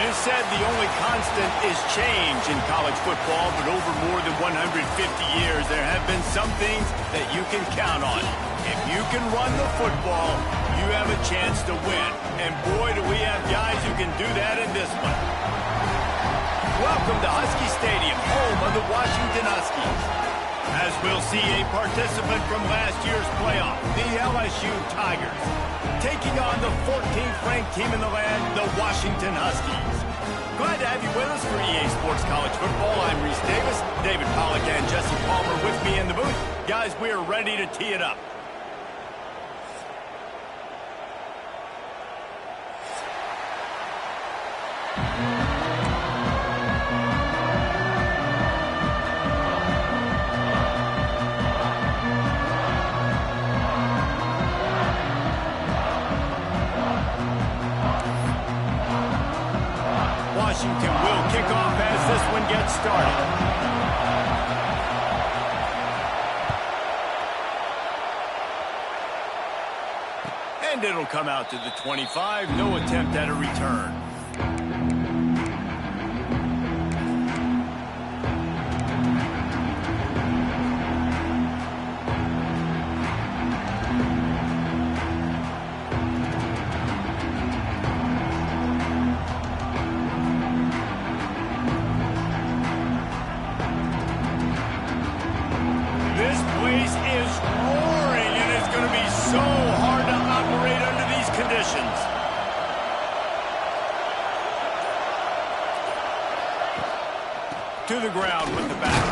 It is said the only constant is change in college football, but over more than 150 years, there have been some things that you can count on. If you can run the football, you have a chance to win. And boy, do we have guys who can do that in this one. Welcome to Husky Stadium, home of the Washington Huskies. As we'll see a participant from last year's playoff, the LSU Tigers, taking on the 14th ranked team in the land, the Washington Huskies. Glad to have you with us for EA Sports College Football. I'm Reese Davis, David Pollack and Jesse Palmer with me in the booth. Guys, we're ready to tee it up. Washington will kick off as this one gets started. And it'll come out to the 25. No attempt at a return. To the ground with the back.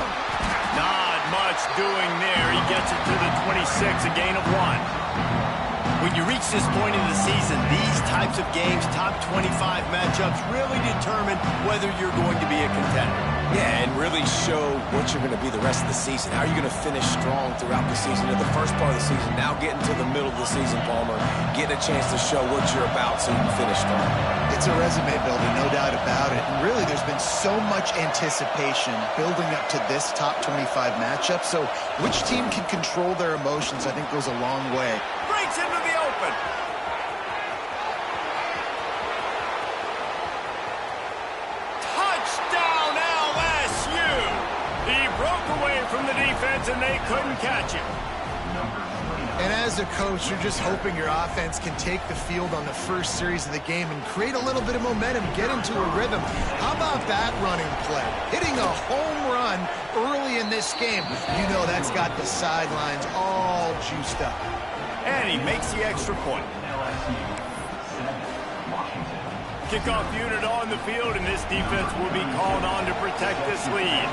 Not much doing there. He gets it to the 26, a gain of 1. When you reach this point in the season, these types of games, top 25 matchups, really determine whether you're going to be a contender. Yeah, and really show what you're going to be the rest of the season. How are you going to finish strong throughout the season, in the first part of the season, now getting to the middle of the season, Palmer, getting a chance to show what you're about so you can finish strong. It's a resume builder, no doubt about it. And really, there's been so much anticipation building up to this top 25 matchup. So which team can control their emotions, I think, goes a long way. Breaks into the open. Touchdown, LSU! He broke away from the defense, and they couldn't catch him. And as a coach, you're just hoping your offense can take the field on the first series of the game and create a little bit of momentum, get into a rhythm. How about that running play? Hitting a home run early in this game. You know that's got the sidelines all juiced up. And he makes the extra point. Kickoff unit on the field, and this defense will be called on to protect this lead.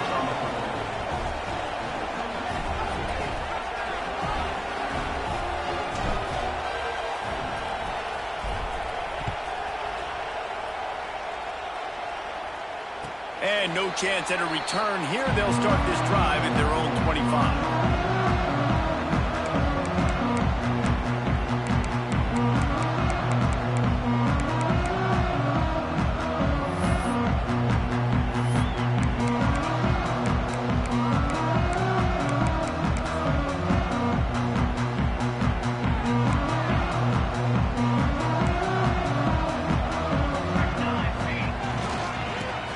And no chance at a return here. They'll start this drive at their own 25.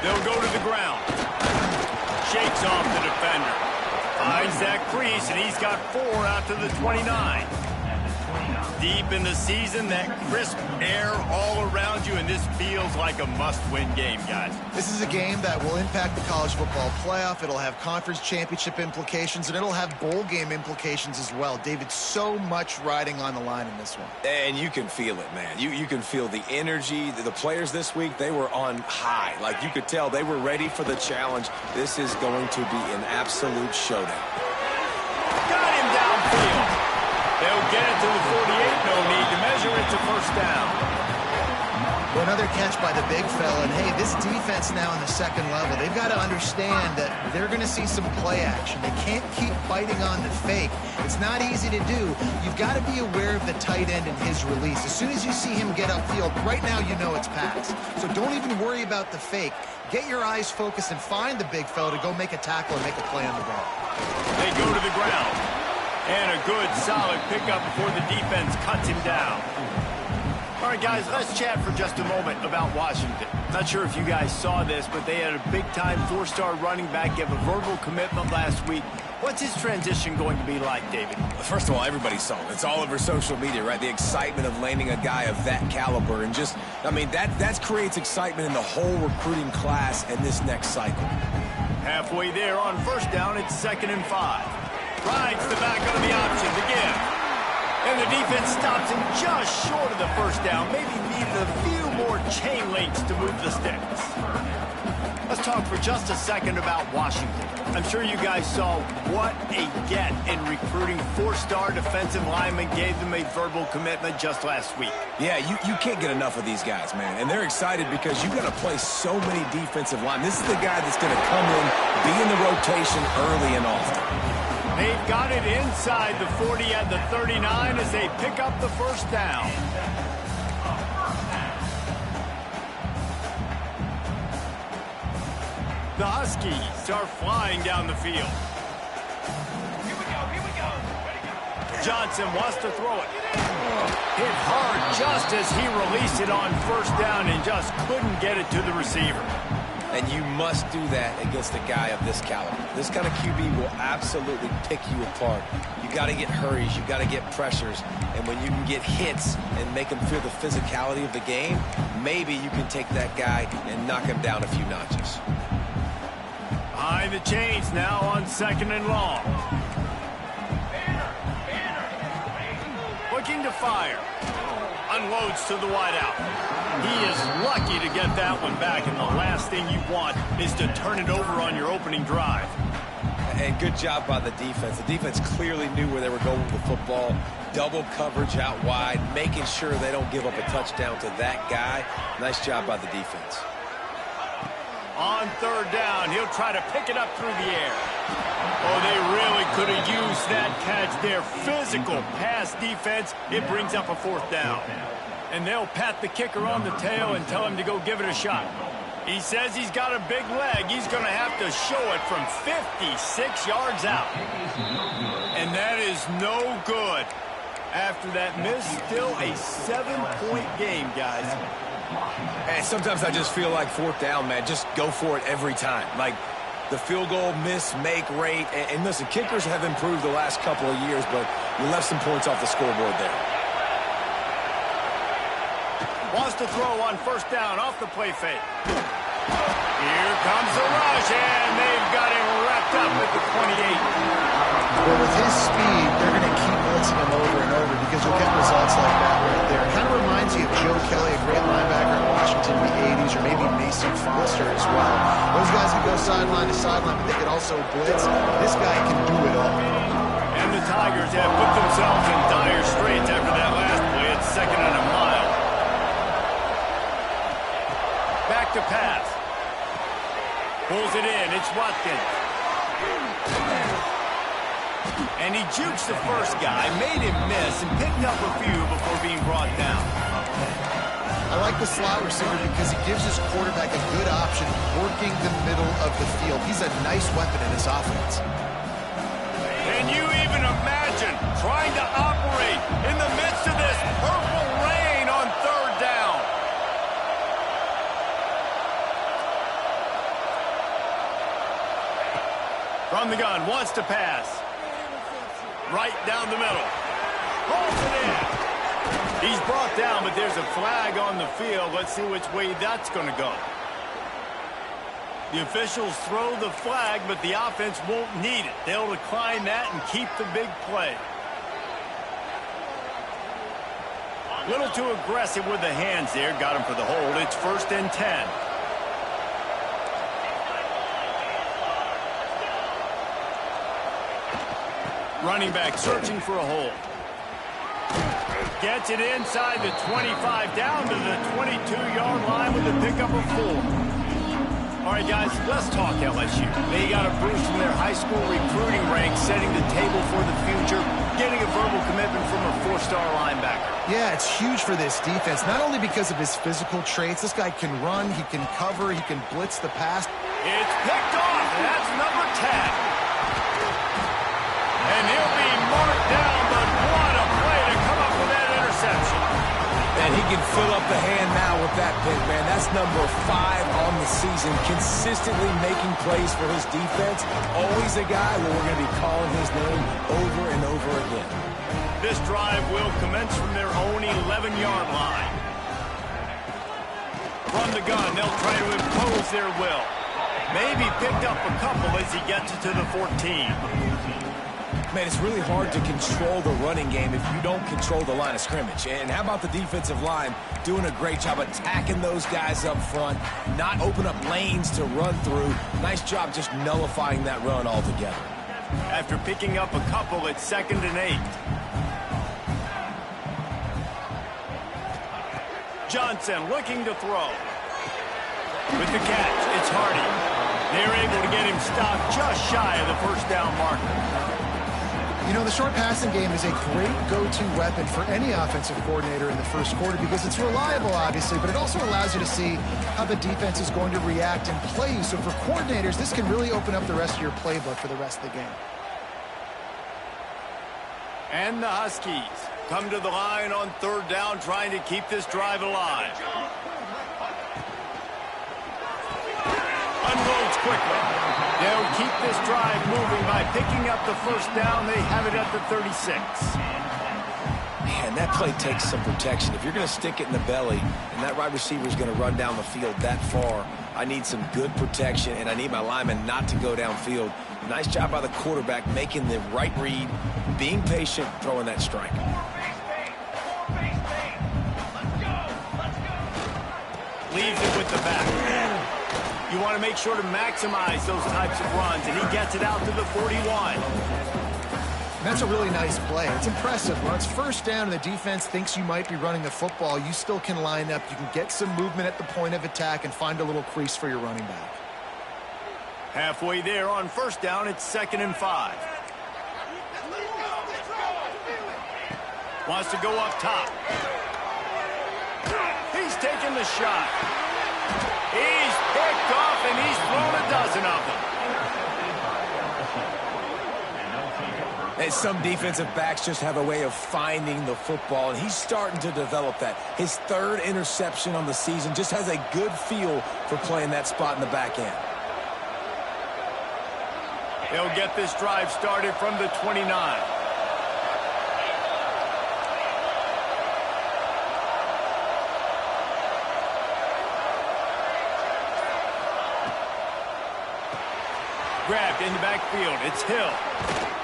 They'll go to the ground. Shakes off the defender. Finds that crease, and he's got 4 out to the 29. Deep in the season, that crisp air all around you, and this feels like a must-win game, guys. This is a game that will impact the college football playoff. It'll have conference championship implications, and it'll have bowl game implications as well. David, so much riding on the line in this one. And you can feel it, man. You can feel the energy. The players this week, they were on high. Like, you could tell they were ready for the challenge. This is going to be an absolute showdown. Got him downfield. They'll get it to the 48. No need to measure it to first down. Well, another catch by the big fella. And, hey, this defense now in the second level, they've got to understand that they're going to see some play action. They can't keep biting on the fake. It's not easy to do. You've got to be aware of the tight end and his release. As soon as you see him get upfield, right now you know it's pass. So don't even worry about the fake. Get your eyes focused and find the big fella to go make a tackle and make a play on the ball. They go to the ground. And a good, solid pickup before the defense cuts him down. All right, guys, let's chat for just a moment about Washington. Not sure if you guys saw this, but they had a big-time four-star running back give a verbal commitment last week. What's his transition going to be like, David? First of all, everybody saw it. It's all over social media, right? The excitement of landing a guy of that caliber. And just, I mean, that creates excitement in the whole recruiting class in this next cycle. Halfway there on first down, it's 2nd and 5. Rides the back on the option to give. And the defense stops him just short of the first down. Maybe needed a few more chain links to move the sticks. Let's talk for just a second about Washington. I'm sure you guys saw what a get in recruiting. Four-star defensive lineman gave them a verbal commitment just last week. Yeah, you can't get enough of these guys, man. And they're excited because you've got to play so many defensive linemen. This is the guy that's going to come in, be in the rotation early and often. They've got it inside the 40 at the 39 as they pick up the first down. The Huskies are flying down the field. Here we go. Johnson wants to throw it. Hit hard just as he released it on first down and just couldn't get it to the receiver. And you must do that against a guy of this caliber. This kind of QB will absolutely pick you apart. You got to get hurries, you got to get pressures, and when you can get hits and make him feel the physicality of the game, maybe you can take that guy and knock him down a few notches. Behind the chains now on 2nd and long. Looking to fire. Unloads to the wideout. He is lucky to get that one back, and the last thing you want is to turn it over on your opening drive. And good job by the defense. The defense clearly knew where they were going with the football. Double coverage out wide, making sure they don't give up a touchdown to that guy. Nice job by the defense. On 3rd down, he'll try to pick it up through the air. Oh, they really could have used that catch there. Physical pass defense. It brings up a 4th down. And they'll pat the kicker on the tail and tell him to go give it a shot. He says he's got a big leg. He's going to have to show it from 56 yards out. And that is no good. After that miss, still a 7-point game, guys. And sometimes I just feel like 4th down, man. Just go for it every time. Like the field goal miss, make rate. And listen, kickers have improved the last couple of years, but you left some points off the scoreboard there. Wants to throw on first down off the play fake. Here comes the rush, and they've got him wrapped up at the 28. Well, with his speed, they're going to keep blitzing him over and over because you'll get results like that right there. It kind of reminds you of Joe Kelly, a great linebacker in Washington in the 80s, or maybe Mason Foster as well. Those guys can go sideline to sideline, but they can also blitz. This guy can do it all. And the Tigers have put themselves in dire straits after that last play. It's 2nd and a mile. Back to pass. Pulls it in. It's Watkins. And he jukes the first guy, made him miss, and picked up a few before being brought down. I like the slot receiver because he gives his quarterback a good option working the middle of the field. He's a nice weapon in his offense. Can you even imagine trying to operate in the midst of this purple rain on 3rd down? From the gun, wants to pass. Right down the middle. Holds it in. He's brought down, but there's a flag on the field. Let's see which way that's going to go. The officials throw the flag, but the offense won't need it. They'll decline that and keep the big play. A little too aggressive with the hands there. Got him for the hold. It's 1st and 10. Running back searching for a hole. Gets it inside the 25, down to the 22-yard line with a pickup of 4. All right, guys, let's talk LSU. They got a boost from their high school recruiting ranks, setting the table for the future, getting a verbal commitment from a 4-star linebacker. Yeah, it's huge for this defense, not only because of his physical traits. This guy can run, he can cover, he can blitz the pass. It's picked off, and that's number 10. And he'll be marked down, but what a play to come up with that interception. And he can fill up the hand now with that pick, man. That's number 5 on the season, consistently making plays for his defense. Always a guy where we're going to be calling his name over and over again. This drive will commence from their own 11-yard line. From the gun, they'll try to impose their will. Maybe picked up a couple as he gets it to the 14. Man, it's really hard to control the running game if you don't control the line of scrimmage. And how about the defensive line doing a great job attacking those guys up front, not open up lanes to run through. Nice job just nullifying that run altogether. After picking up a couple, it's 2nd and 8. Johnson looking to throw. With the catch, it's Hardy. They're able to get him stopped just shy of the first down marker. You know, the short passing game is a great go-to weapon for any offensive coordinator in the first quarter because it's reliable, obviously, but it also allows you to see how the defense is going to react and play. So for coordinators, this can really open up the rest of your playbook for the rest of the game. And the Huskies come to the line on 3rd down, trying to keep this drive alive. Unloads quickly. They'll keep this drive moving by picking up the first down. They have it at the 36. Man, that play takes some protection. If you're going to stick it in the belly and that wide receiver is going to run down the field that far, I need some good protection, and I need my lineman not to go downfield. Nice job by the quarterback making the right read, being patient, throwing that strike. Leaves it with the back. You want to make sure to maximize those types of runs, and he gets it out to the 41. That's a really nice play. It's impressive. When it's first down and the defense thinks you might be running the football, you still can line up. You can get some movement at the point of attack and find a little crease for your running back. Halfway there on first down, it's 2nd and 5. Wants to go up top. He's taking the shot. He's picked off, and he's thrown a dozen of them. And some defensive backs just have a way of finding the football, and he's starting to develop that. His 3rd interception on the season, just has a good feel for playing that spot in the back end. They'll get this drive started from the 29. Grabbed in the backfield. It's Hill.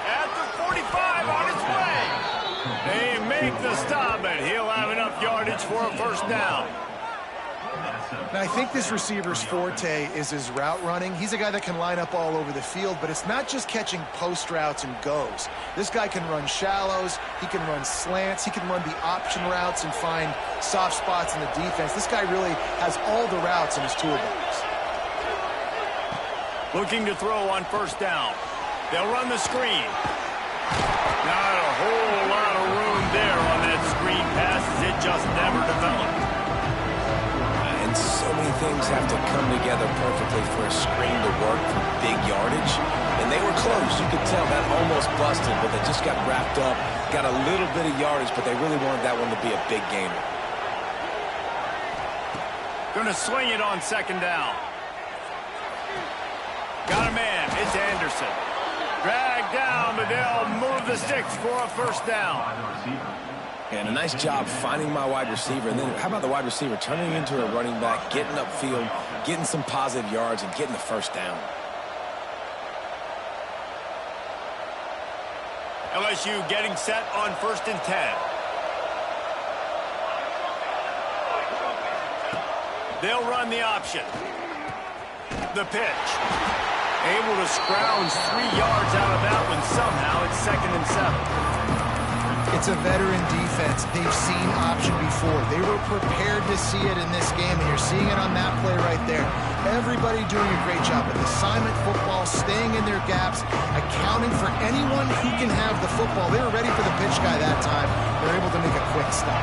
At the 45 on its way. They make the stop, and he'll have enough yardage for a first down. Now, I think this receiver's forte is his route running. He's a guy that can line up all over the field, but it's not just catching post routes and goes. This guy can run shallows. He can run slants. He can run the option routes and find soft spots in the defense. This guy really has all the routes in his toolbox. Looking to throw on first down. They'll run the screen. Not a whole lot of room there on that screen pass, as it just never developed. And so many things have to come together perfectly for a screen to work for big yardage. And they were close. You could tell that almost busted, but they just got wrapped up, got a little bit of yardage, but they really wanted that one to be a big gainer. Going to swing it on 2nd down. Got a man. It's Anderson. Dragged down, but they'll move the sticks for a first down. And a nice job finding my wide receiver. And then how about the wide receiver turning into a running back, getting upfield, getting some positive yards, and getting the first down. LSU getting set on 1st and 10. They'll run the option. The pitch. Able to scrounge 3 yards out of that one somehow. It's 2nd and 7. It's a veteran defense. They've seen option before. They were prepared to see it in this game, and you're seeing it on that play right there. Everybody doing a great job with assignment football, staying in their gaps, accounting for anyone who can have the football. They were ready for the pitch guy that time. They're able to make a quick stop.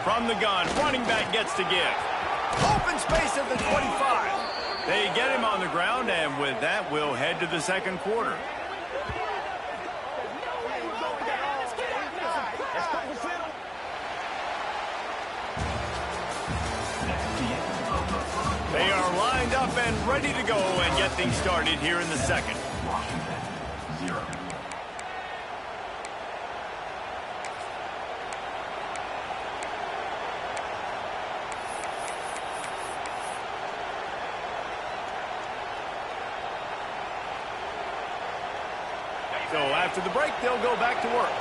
From the gun, running back gets to give. Open space at the 25. They get him on the ground, and with that, we'll head to the 2nd quarter. and ready to go and get things started here in the second. So after the break, they'll go back to work.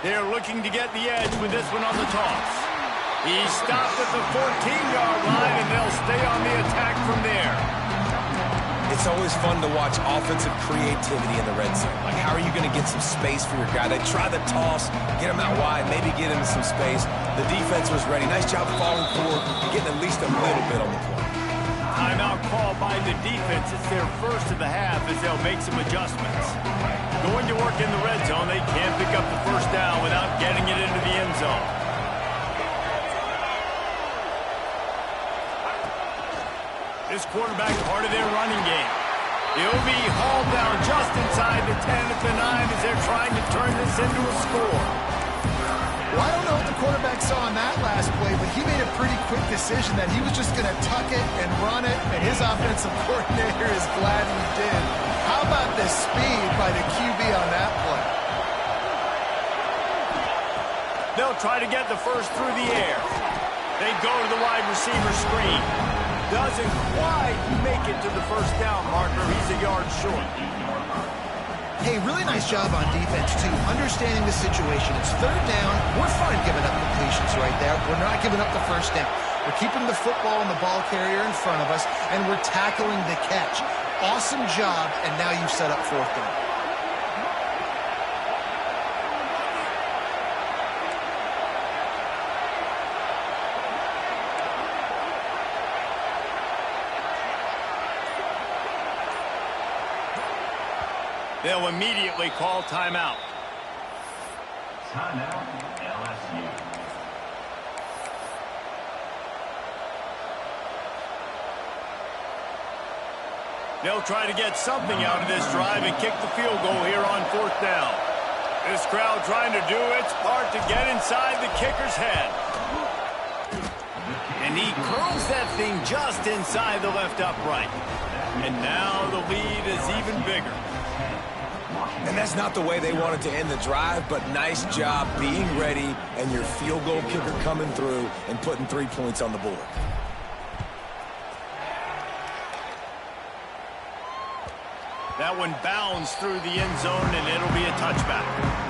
They're looking to get the edge with this one on the toss. He stopped at the 14-yard line, and they'll stay on the attack from there. It's always fun to watch offensive creativity in the red zone. Like, how are you going to get some space for your guy? They try the toss, get him out wide, maybe get him some space. The defense was ready. Nice job falling forward, getting at least a little bit on the play. Timeout called by the defense. It's their first of the half as they'll make some adjustments. Going to work in the red zone, they can't pick up the first down without getting it into the end zone. This quarterback part of their running game. He'll be hauled down just inside the 10 at the 9 as they're trying to turn this into a score. Well, I don't know what the quarterback saw on that last play, but he made a pretty quick decision that he was just going to tuck it and run it, and his offensive coordinator is glad he did. How about the speed by the QB on that play? They'll try to get the first through the air. They go to the wide receiver screen. Doesn't quite make it to the first down marker. He's a yard short. Hey, really nice job on defense, too, understanding the situation. It's third down. We're fine giving up completions right there. We're not giving up the first down. We're keeping the football and the ball carrier in front of us, and we're tackling the catch. Awesome job, and now you've set up fourth down. They'll immediately call timeout. Timeout, LSU. They'll try to get something out of this drive and kick the field goal here on fourth down. This crowd trying to do its part to get inside the kicker's head. And he curls that thing just inside the left upright. And now the lead is even bigger. And that's not the way they wanted to end the drive, but nice job being ready and your field goal kicker coming through and putting 3 points on the board. That one bounds through the end zone, and it'll be a touchback.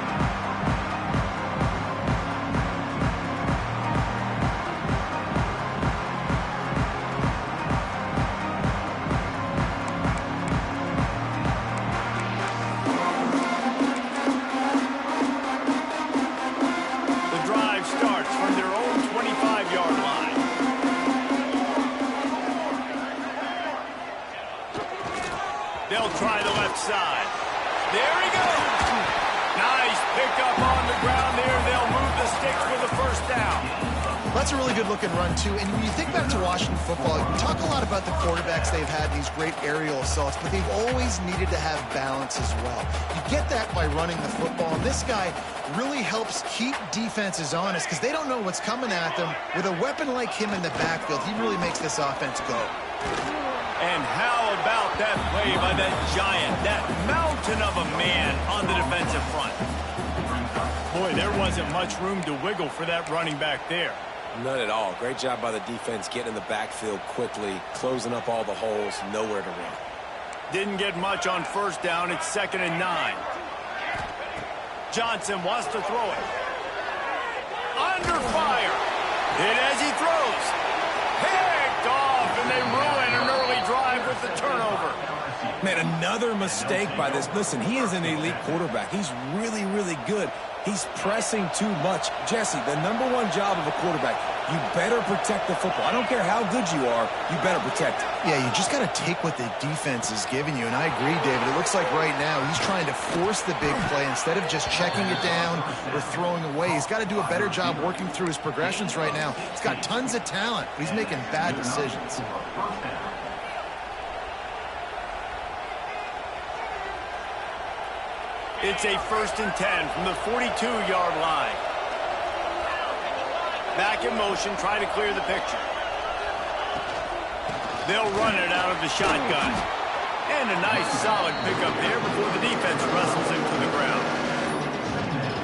They'll try the left side. There he goes. Nice pickup on the ground there. They'll move the sticks for the first down. That's a really good-looking run, too. And when you think back to Washington football, we talk a lot about the quarterbacks they've had, these great aerial assaults, but they've always needed to have balance as well. You get that by running the football, and this guy really helps keep defenses honest because they don't know what's coming at them. With a weapon like him in the backfield, he really makes this offense go. And how about that play by that giant, that mountain of a man on the defensive front? Boy, there wasn't much room to wiggle for that running back there. None at all. Great job by the defense getting in the backfield quickly, closing up all the holes, nowhere to run. Didn't get much on first down. It's 2nd and 9. Johnson wants to throw it. Under fire. Hit as he throws. Picked off, and they ruin an early drive with the turnover. Man, another mistake by this. Listen, he is an elite quarterback. He's really, really good. He's pressing too much. Jesse, the number one job of a quarterback, you better protect the football. I don't care how good you are, you better protect it. Yeah, you just got to take what the defense is giving you, and I agree, David. It looks like right now he's trying to force the big play instead of just checking it down or throwing away. He's got to do a better job working through his progressions right now. He's got tons of talent, but he's making bad decisions. It's a 1st and 10 from the 42-yard line. Back in motion, try to clear the picture. They'll run it out of the shotgun. And a nice solid pickup there before the defense wrestles him to the ground.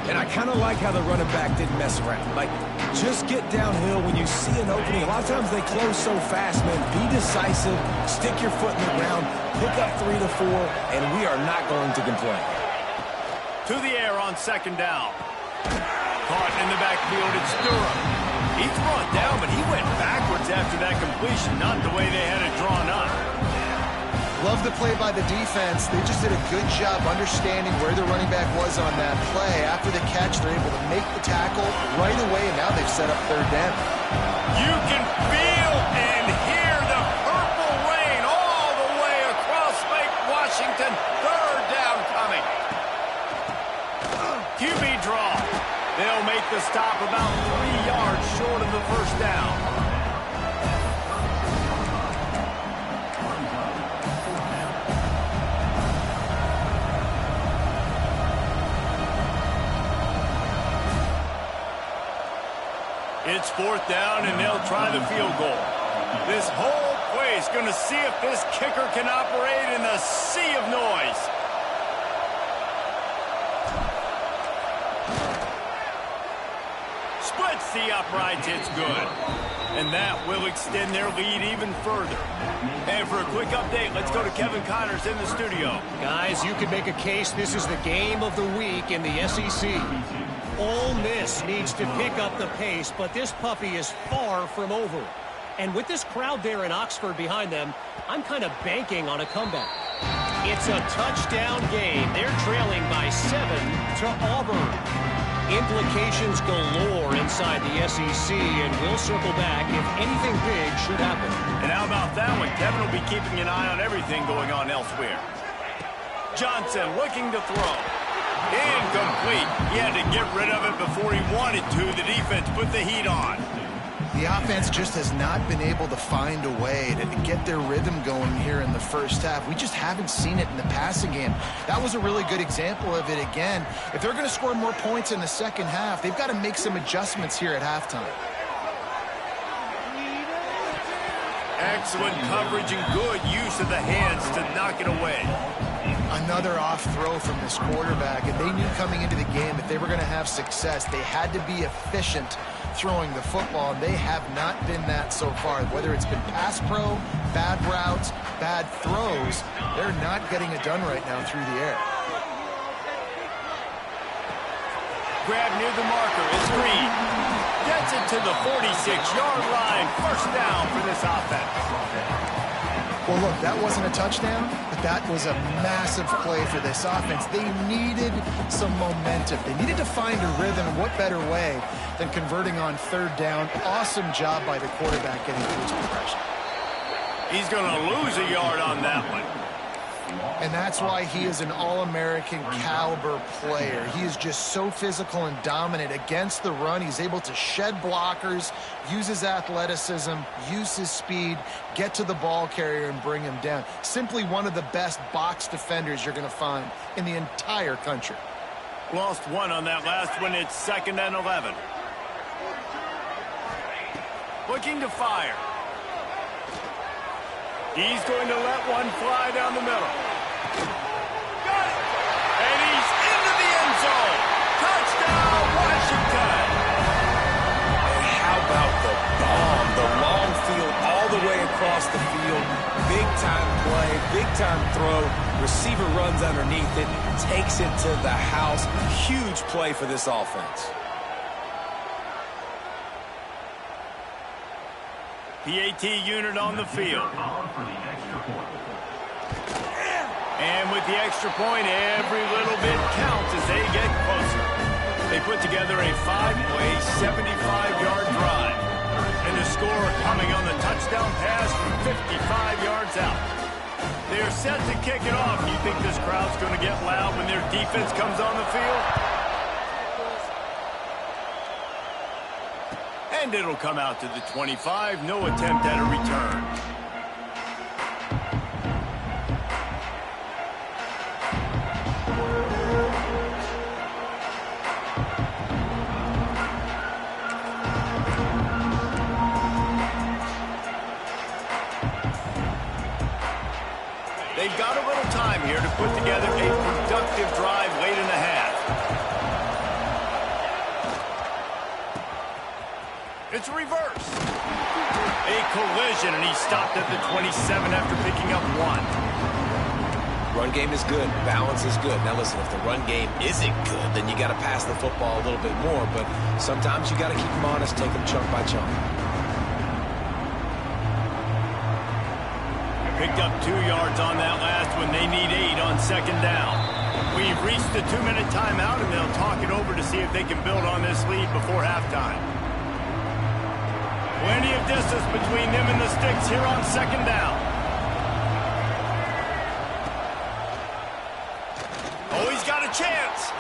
And I kind of like how the running back didn't mess around. Like, just get downhill when you see an opening. A lot of times they close so fast, man. Be decisive, stick your foot in the ground, pick up 3 to 4, and we are not going to complain. To the air on second down. Caught in the backfield, it's Durham. He's brought down, but he went backwards after that completion, not the way they had it drawn up. Love the play by the defense. They just did a good job understanding where the running back was on that play. After the catch, they're able to make the tackle right away, and now they've set up third down. You can feel and hear the purple rain all the way across Lake Washington. Third down coming. QB draw. They'll make the stop about 3 yards short of the first down. It's fourth down, and they'll try the field goal. This whole place going to see if this kicker can operate in the sea of noise. Splits the uprights, it's good. And that will extend their lead even further. And for a quick update, let's go to Kevin Connors in the studio. Guys, you could make a case this is the game of the week in the SEC. Ole Miss needs to pick up the pace, but this puppy is far from over. And with this crowd there in Oxford behind them, I'm kind of banking on a comeback. It's a touchdown game. They're trailing by 7 to Auburn. Implications galore inside the SEC, and we'll circle back if anything big should happen. And how about that one? Kevin will be keeping an eye on everything going on elsewhere. Johnson looking to throw. Incomplete. He had to get rid of it before he wanted to. The defense put the heat on. The offense just has not been able to find a way to get their rhythm going here in the first half. We just haven't seen it in the passing game. That was a really good example of it again. If they're going to score more points in the second half, they've got to make some adjustments here at halftime. Excellent coverage and good use of the hands to knock it away. Another off throw from this quarterback, and they knew coming into the game if they were going to have success, they had to be efficient throwing the football, and they have not been that so far. Whether it's been pass pro, bad routes, bad throws, they're not getting it done right now through the air. Grab near the marker, it's Green. Gets it to the 46-yard line. First down for this offense. Well, look, that wasn't a touchdown, but that was a massive play for this offense. They needed some momentum. They needed to find a rhythm, and what better way than converting on third down. Awesome job by the quarterback getting through his progression. He's going to lose a yard on that one. And that's why he is an All-American caliber player. He is just so physical and dominant against the run. He's able to shed blockers, use his athleticism, use his speed, get to the ball carrier and bring him down. Simply one of the best box defenders you're going to find in the entire country. Lost one on that last one. It's 2nd and 11. Looking to fire. He's going to let one fly down the middle. Got it! And he's into the end zone. Touchdown, Washington! And how about the bomb? The long field all the way across the field. Big-time play, big-time throw. Receiver runs underneath it, takes it to the house. Huge play for this offense. PAT unit on the field. And with the extra point, every little bit counts as they get closer. They put together a 5-play, 75-yard drive. And the score coming on the touchdown pass from 55 yards out. They're set to kick it off. Do you think this crowd's going to get loud when their defense comes on the field? And it'll come out to the 25. No attempt at a return. They've got a little time here to put together a productive drive late in the half. It's a reverse. A collision, and he stopped at the 27 after picking up 1. Run game is good. Balance is good. Now listen, if the run game isn't good, then you got to pass the football a little bit more. But sometimes you got to keep them honest, take them chunk by chunk. Picked up 2 yards on that last one. They need 8 on second down. We've reached the 2-minute timeout, and they'll talk it over to see if they can build on this lead before halftime. Plenty of distance between them and the sticks here on second down. Oh, he's got a chance.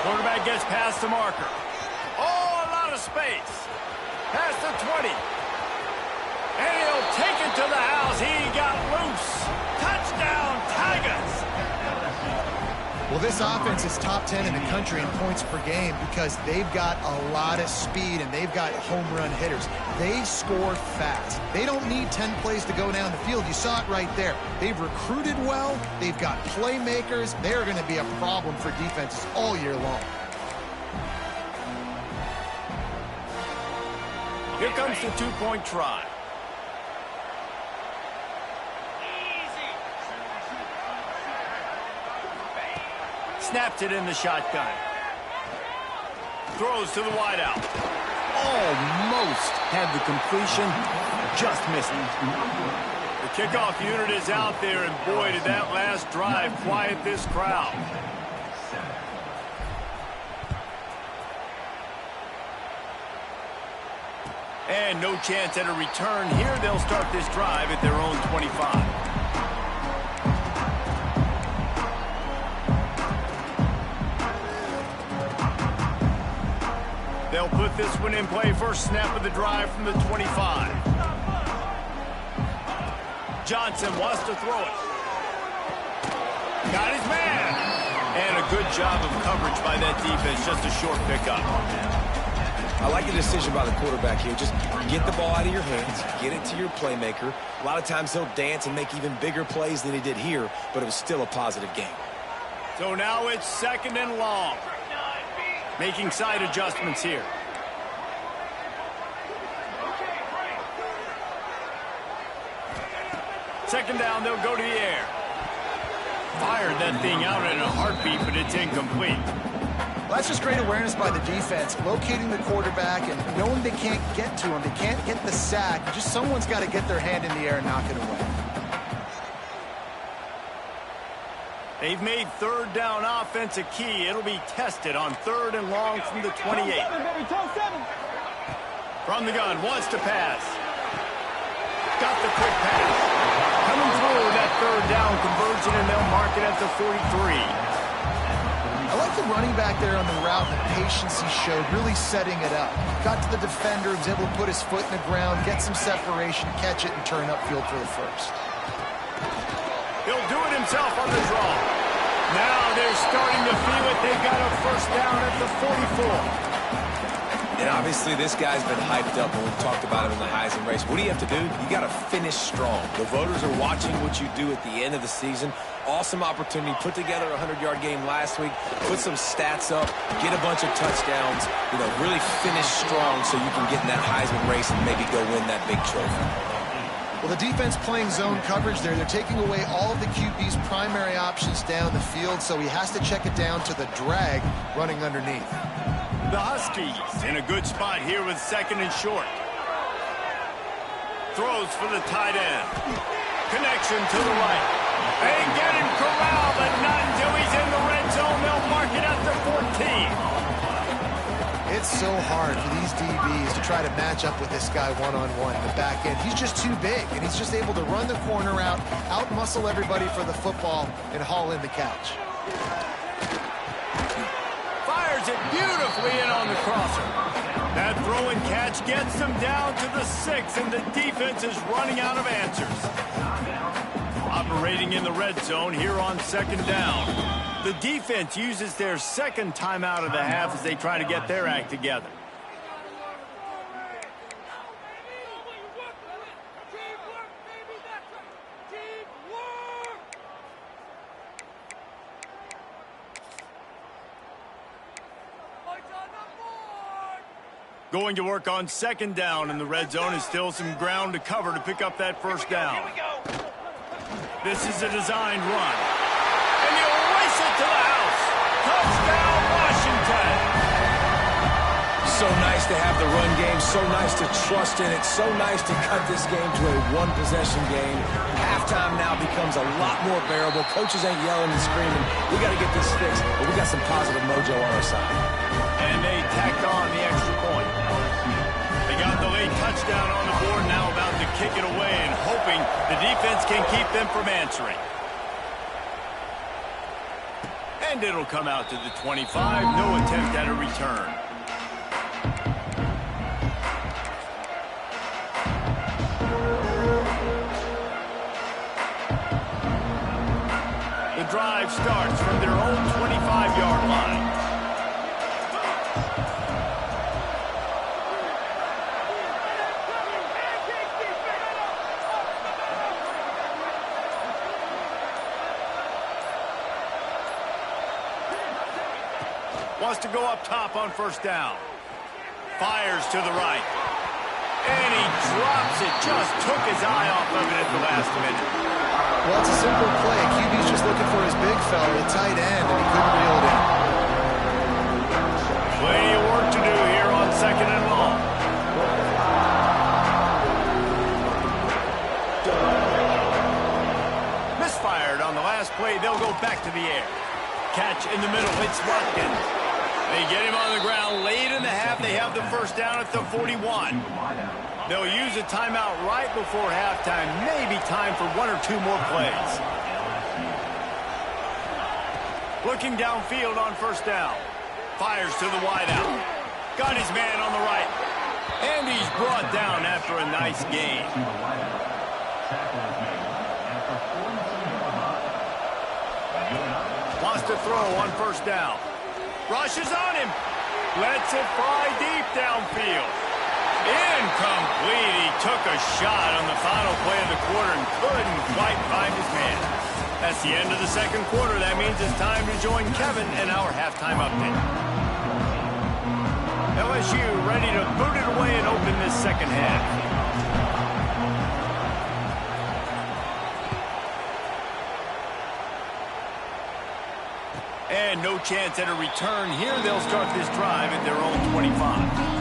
Quarterback gets past the marker. Oh, a lot of space. Past the 20. And he'll take it to the house. He got loose. Touchdown, Tigers. Well, this offense is top 10 in the country in points per game because they've got a lot of speed and they've got home run hitters. They score fast. They don't need 10 plays to go down the field. You saw it right there. They've recruited well. They've got playmakers. They're going to be a problem for defenses all year long. Here comes the 2-point try. Snaps it in the shotgun. Throws to the wideout. Almost had the completion. Just missed it. The kickoff unit is out there, and boy, did that last drive quiet this crowd. And no chance at a return here. They'll start this drive at their own 25. They'll put this one in play. First snap of the drive from the 25. Johnson wants to throw it. Got his man. And a good job of coverage by that defense. Just a short pickup. I like the decision by the quarterback here. Just get the ball out of your hands. Get it to your playmaker. A lot of times he'll dance and make even bigger plays than he did here, but it was still a positive game. So now it's second and long. Making side adjustments here. Second down, they'll go to the air. Fired that thing out in a heartbeat, but it's incomplete. Well, that's just great awareness by the defense, locating the quarterback and knowing they can't get to him. They can't get the sack. Just someone's got to get their hand in the air and knock it away. They've made third down offense a key. It'll be tested on third and long from the 28. From the gun, wants to pass. Got the quick pass. Coming through that third down conversion, and they'll mark it at the 43. I like the running back there on the route and the patience he showed, really setting it up. Got to the defender, was able to put his foot in the ground, get some separation, catch it, and turn upfield for the first. He'll do it himself on the draw. Now they're starting to feel it. They've got a first down at the 44. And obviously this guy's been hyped up when we've talked about him in the Heisman race. What do you have to do? You got to finish strong. The voters are watching what you do at the end of the season. Awesome opportunity. Put together a 100-yard game last week. Put some stats up. Get a bunch of touchdowns. You know, really finish strong so you can get in that Heisman race and maybe go win that big trophy. Well, the defense playing zone coverage there. They're taking away all of the QB's primary options down the field, so he has to check it down to the drag running underneath. The Huskies in a good spot here with second and short. Throws for the tight end. Connection to the right. They get him corralled, but not until he's in the red zone. They'll mark it at the 14. It's so hard for these DBs to try to match up with this guy one-on-one in the back end. He's just too big, and he's just able to run the corner out-muscle everybody for the football, and haul in the catch. Fires it beautifully in on the crosser. That throw and catch gets them down to the 6, and the defense is running out of answers. Operating in the red zone here on second down. The defense uses their second timeout of the half as they try to get their act together. Going to work on second down in the red zone is still some ground to cover to pick up that first down. This is a designed run. And he'll race it to the house. Touchdown, Washington. So nice to have the run game, so nice to trust in it, so nice to cut this game to a one-possession game. Halftime now becomes a lot more bearable. Coaches ain't yelling and screaming. We got to get this fixed, but we got some positive mojo on our side. And they tacked on the extra point. They got the late touchdown on the board, now about to kick it away and hoping the defense can keep them from answering. And it'll come out to the 25. No attempt at a return. The drive starts from their own 25-yard line. Wants to go up top on first down. Fires to the right. And he drops it. Just took his eye off of it at the last minute. Well, it's a simple play. QB's just looking for his big fella, the tight end, and he couldn't reel it in. Plenty of work to do here on second and long. Misfired on the last play. They'll go back to the air. Catch in the middle. It's Watkins. They get him on the ground late in the half. They have the first down at the 41. They'll use a timeout right before halftime. Maybe time for one or two more plays. Looking downfield on first down. Fires to the wideout. Got his man on the right. And he's brought down after a nice gain. Wants to throw on first down. Rushes on him. Lets it fly deep downfield. Incomplete. He took a shot on the final play of the quarter and couldn't quite find his man. That's the end of the second quarter. That means it's time to join Kevin in our halftime update. LSU ready to boot it away and open this second half. And no chance at a return here. They'll start this drive at their own 25.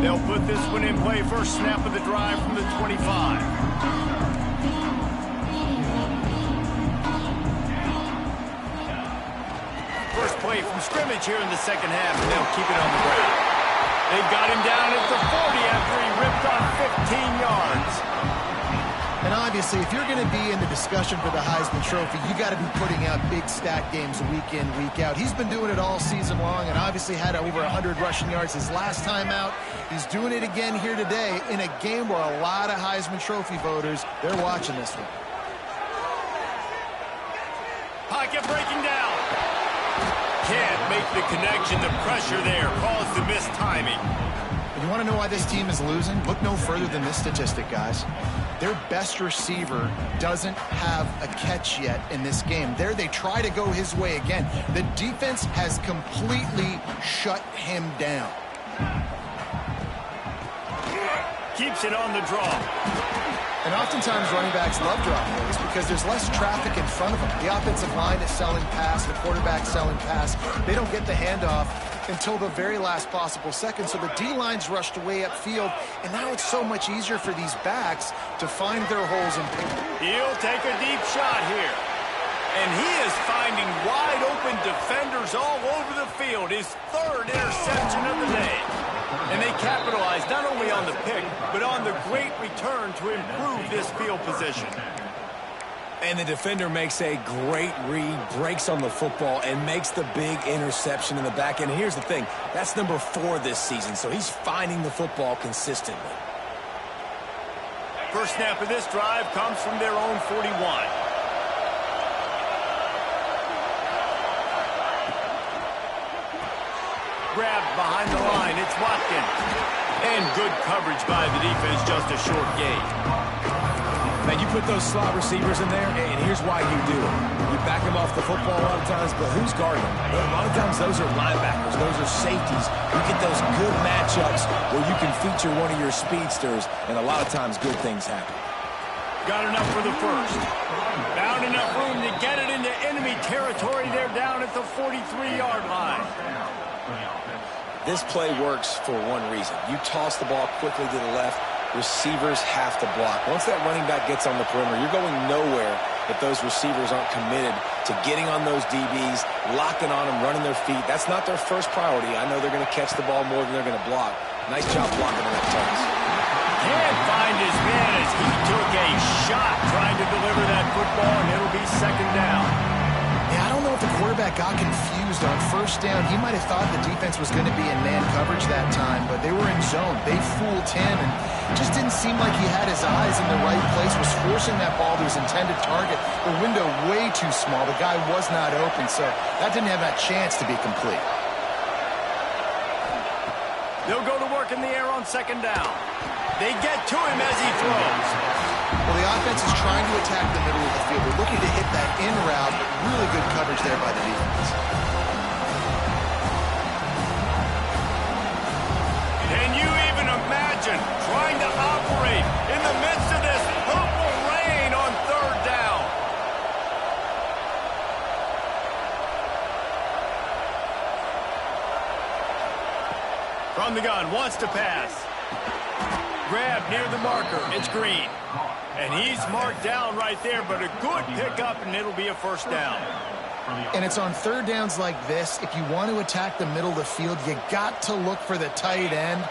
They'll put this one in play. First snap of the drive from the 25. First play from scrimmage here in the second half, and they'll keep it on the ground. They've got him down at the 40 after he ripped off 15 yards. And obviously, if you're going to be in the discussion for the Heisman Trophy, you got to be putting out big stat games week in, week out. He's been doing it all season long and obviously had over 100 rushing yards his last time out. He's doing it again here today in a game where a lot of Heisman Trophy voters, they're watching this one. Pocket breaking down. Can't make the connection. The pressure there caused the mistiming. You want to know why this team is losing? Look no further than this statistic, guys. Their best receiver doesn't have a catch yet in this game. There they try to go his way again. The defense has completely shut him down. Keeps it on the draw. And oftentimes running backs love draw plays because there's less traffic in front of them. The offensive line is selling pass, the quarterback selling pass. They don't get the handoff until the very last possible second. So the D-line's rushed away upfield, and now it's so much easier for these backs to find their holes in paper. He'll take a deep shot here. And he is finding wide open defenders all over the field. His third interception of the day. And they capitalized not only on the pick, but on the great return to improve this field position. And the defender makes a great read, breaks on the football, and makes the big interception in the back end. Here's the thing, that's number 4 this season, so he's finding the football consistently. First snap of this drive comes from their own 41. Grabbed behind the line, it's Watkins. And good coverage by the defense, just a short gain. And you put those slot receivers in there, and here's why you do it. You back them off the football a lot of times, but who's guarding them? A lot of times those are linebackers. Those are safeties. You get those good matchups where you can feature one of your speedsters, and a lot of times good things happen. Got enough for the first. Found enough room to get it into enemy territory. They're down at the 43-yard line. This play works for one reason. You toss the ball quickly to the left, receivers have to block. Once that running back gets on the perimeter, you're going nowhere if those receivers aren't committed to getting on those DBs, locking on them, running their feet. That's not their first priority. I know they're going to catch the ball more than they're going to block. Nice job blocking on that toss. Can't find his man as he took a shot trying to deliver that football, and it'll be second down. Yeah, I don't know if the quarterback got confused on first down. He might have thought the defense was going to be in man coverage that time, but they were in zone. They fooled him, and it just didn't seem like he had his eyes in the right place, was forcing that ball to his intended target. The window way too small. The guy was not open, so that didn't have that chance to be complete. They'll go to work in the air on second down. They get to him as he throws. Well, the offense is trying to attack the middle of the field. They're looking to hit that in route, but really good coverage there by the defense. Can you even imagine trying to operate in the midst of this purple rain on third down? From the gun, wants to pass. Grab near the marker. It's Green. And he's marked down right there, but a good pickup, and it'll be a first down. And it's on third downs like this. If you want to attack the middle of the field, you got to look for the tight end.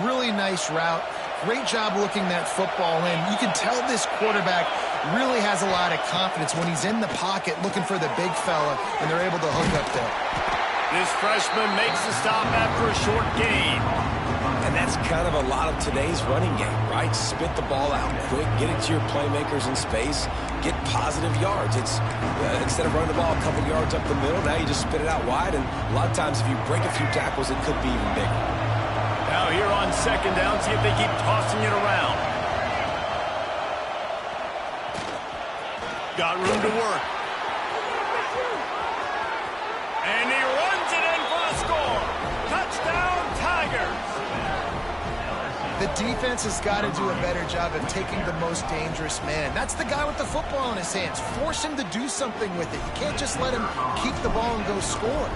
Really nice route. Great job looking that football in. You can tell this quarterback really has a lot of confidence when he's in the pocket looking for the big fella, and they're able to hook up there. This freshman makes the stop after a short gain. And that's kind of a lot of today's running game, right? Spit the ball out quick, get it to your playmakers in space, get positive yards. It's instead of running the ball a couple yards up the middle, now you just spit it out wide, and a lot of times if you break a few tackles, it could be even bigger. Now here on second down, see if they keep tossing it around. Got room to work. And he runs it in for the score. Touchdown, Tigers. The defense has got to do a better job of taking the most dangerous man. That's the guy with the football in his hands. Force him to do something with it. You can't just let him keep the ball and go score.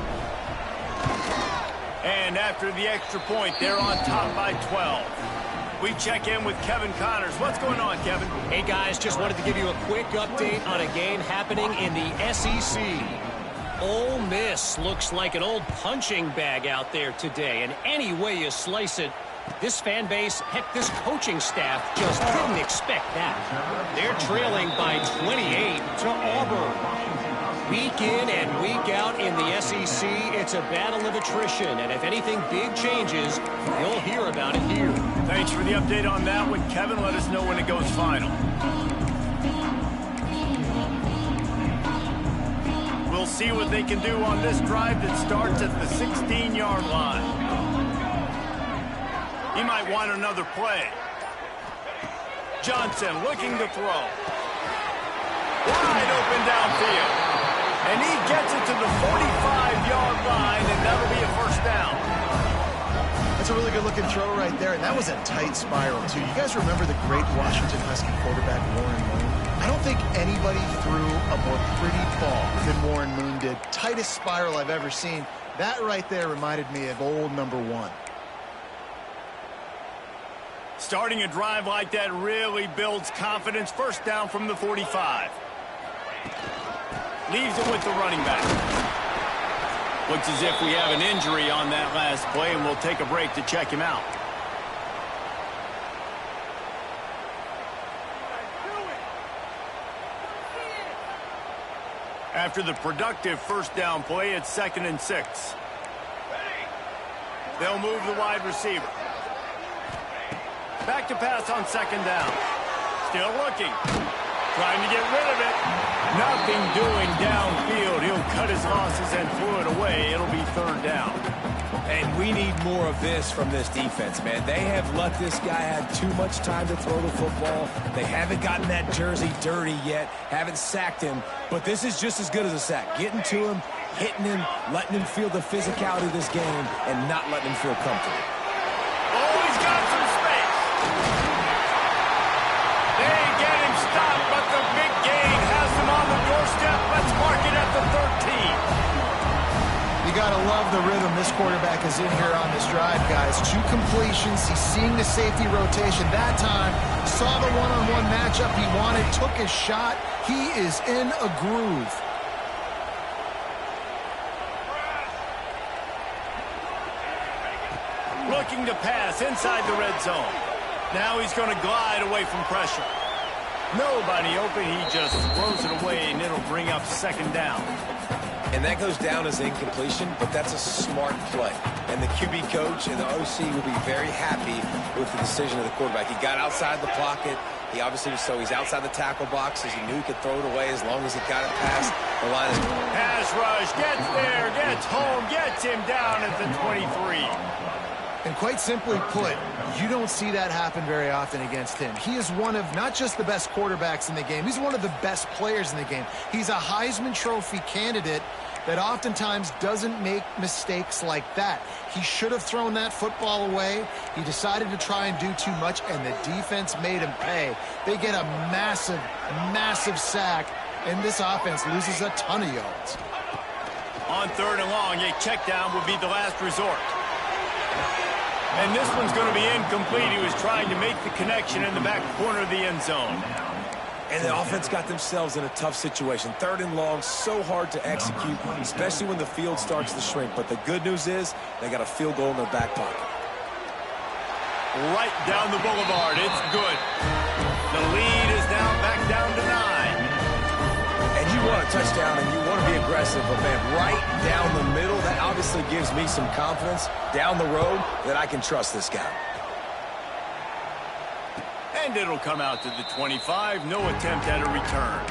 And after the extra point, they're on top by 12. We check in with Kevin Connors. What's going on, Kevin? Hey, guys, just wanted to give you a quick update on a game happening in the SEC. Ole Miss looks like an old punching bag out there today, and any way you slice it, this fan base, heck, this coaching staff just didn't expect that. They're trailing by 28 to Auburn. Week in and week out in the SEC, it's a battle of attrition, and if anything big changes, you'll hear about it here. Thanks for the update on that one, Kevin. Let us know when it goes final. We'll see what they can do on this drive that starts at the 16-yard line. He might want another play. Johnson looking to throw. Wide open downfield. And he gets it to the 45-yard line, and that'll be a first down. That's a really good-looking throw right there, and that was a tight spiral, too. You guys remember the great Washington Husky quarterback, Warren Moon? I don't think anybody threw a more pretty ball than Warren Moon did. Tightest spiral I've ever seen. That right there reminded me of old number one. Starting a drive like that really builds confidence. First down from the 45. Leaves it with the running back. Looks as if we have an injury on that last play, and we'll take a break to check him out. After the productive first down play, it's 2nd and 6. They'll move the wide receiver. Back to pass on 2nd down. Still looking. Trying to get rid of it. Nothing doing downfield. He'll cut his losses and throw it away. It'll be 3rd down. And we need more of this from this defense, man. They have let this guy have too much time to throw the football. They haven't gotten that jersey dirty yet, haven't sacked him. But this is just as good as a sack. Getting to him, hitting him, letting him feel the physicality of this game, and not letting him feel comfortable. Oh, he's got some space. They get him stopped, but the big gain has him on the doorstep. Let's mark it at the 13. You got to love the rhythm this quarterback is in here on this drive, guys. 2 completions. He's seeing the safety rotation. That time, saw the one-on-one matchup he wanted, took his shot. He is in a groove. Looking to pass inside the red zone. Now he's going to glide away from pressure. Nobody open. He just throws it away, and it'll bring up second down. And that goes down as incompletion, but that's a smart play. And the QB coach and the OC will be very happy with the decision of the quarterback. He got outside the pocket. He obviously, so he's outside the tackle boxes. He knew he could throw it away as long as he got it past the line. Pass rush, gets there, gets home, gets him down at the 23. And quite simply put, you don't see that happen very often against him. He is one of not just the best quarterbacks in the game, he's one of the best players in the game. He's a Heisman Trophy candidate that oftentimes doesn't make mistakes like that. He should have thrown that football away. He decided to try and do too much, and the defense made him pay. They get a massive, massive sack, and this offense loses a ton of yards. On 3rd and long, a check down would be the last resort. And this one's going to be incomplete. He was trying to make the connection in the back corner of the end zone. And the offense got themselves in a tough situation. 3rd and long, so hard to execute, especially when the field starts to shrink. But the good news is they got a field goal in their back pocket. Right down the boulevard. It's good. The lead is now back down to 9. And you want a touchdown and you want to be aggressive, but man, right down the middle, that obviously gives me some confidence down the road that I can trust this guy. And it'll come out to the 25. No attempt at a return.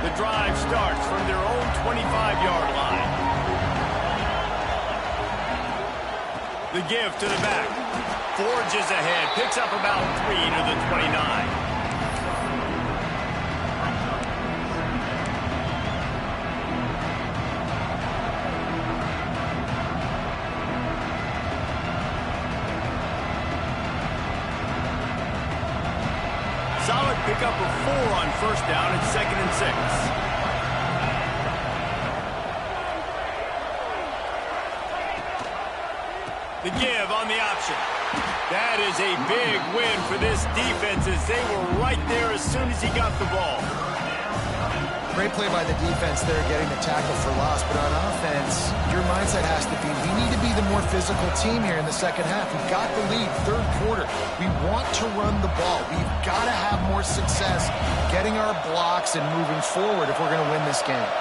The drive starts from their own 25-yard line. The give to the back. Forges ahead. Picks up about 3 to the 29. Solid pickup of 4 on 1st down at 2nd and 6. The give on the option. That is a big win for this defense as they were right there as soon as he got the ball. Great play by the defense there, getting the tackle for loss. But on offense, your mindset has to be, we need to be the more physical team here in the second half. We've got the lead, 3rd quarter. We want to run the ball. We've got to have more success getting our blocks and moving forward if we're going to win this game.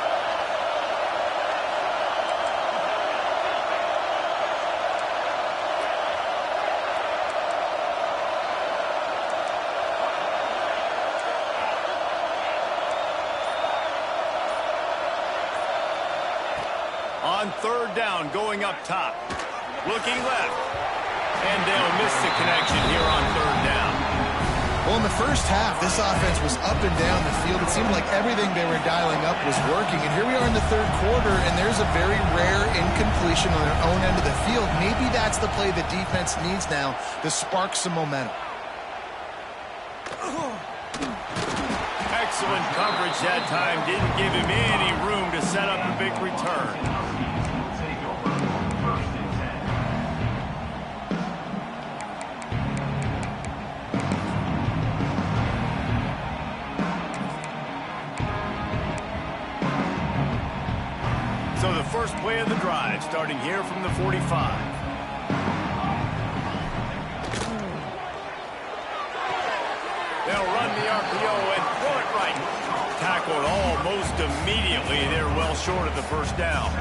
On 3rd down, going up top. Looking left. And they'll miss the connection here on 3rd down. Well, in the first half, this offense was up and down the field. It seemed like everything they were dialing up was working. And here we are in the 3rd quarter, and there's a very rare incompletion on their own end of the field. Maybe that's the play the defense needs now to spark some momentum. Excellent coverage that time. Didn't give him any room to set up a big return. So the first play of the drive, starting here from the 45. They'll run the RPO and throw it right. Tackled almost immediately. They're well short of the 1st down.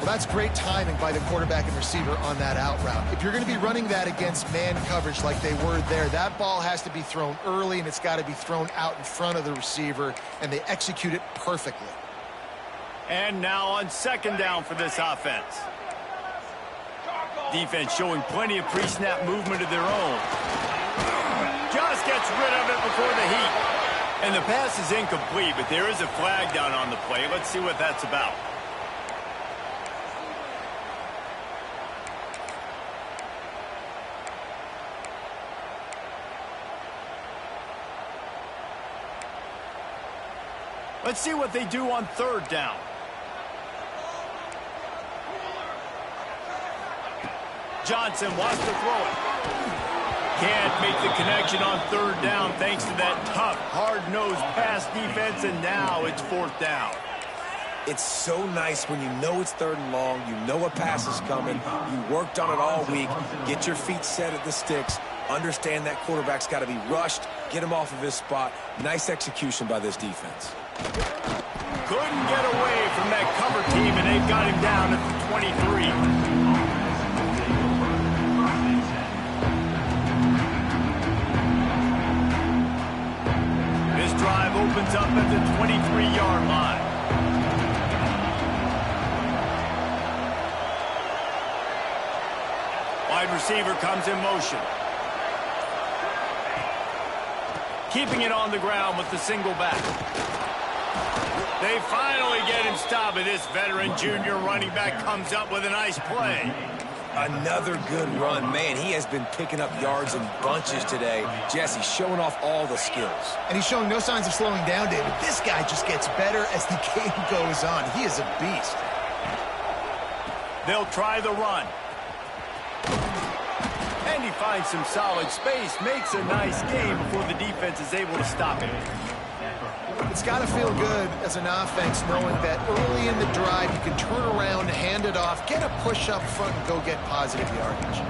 That's great timing by the quarterback and receiver on that out route. If you're going to be running that against man coverage like they were there, that ball has to be thrown early, and it's got to be thrown out in front of the receiver, and they execute it perfectly. And now on second down for this offense. Defense showing plenty of pre-snap movement of their own. Just gets rid of it before the heat. And the pass is incomplete, but there is a flag down on the play. Let's see what that's about. Let's see what they do on third down. Johnson wants to throw it. Can't make the connection on third down thanks to that tough, hard-nosed pass defense, and now it's fourth down. It's so nice when you know it's third and long, you know a pass is coming, you worked on it all week, get your feet set at the sticks, understand that quarterback's got to be rushed, get him off of his spot. Nice execution by this defense. Couldn't get away from that cover team, and they've got him down at the 23. Drive opens up at the 23-yard line. Wide receiver comes in motion. Keeping it on the ground with the single back. They finally get him stopped, and this veteran junior running back comes up with a nice play. Another good run. Man, he has been picking up yards in bunches today. Jesse showing off all the skills. And he's showing no signs of slowing down, David. This guy just gets better as the game goes on. He is a beast. They'll try the run. And he finds some solid space, makes a nice game before the defense is able to stop him. It's got to feel good as an offense knowing that early in the drive you can turn around, hand it off, get a push up front, and go get positive yardage.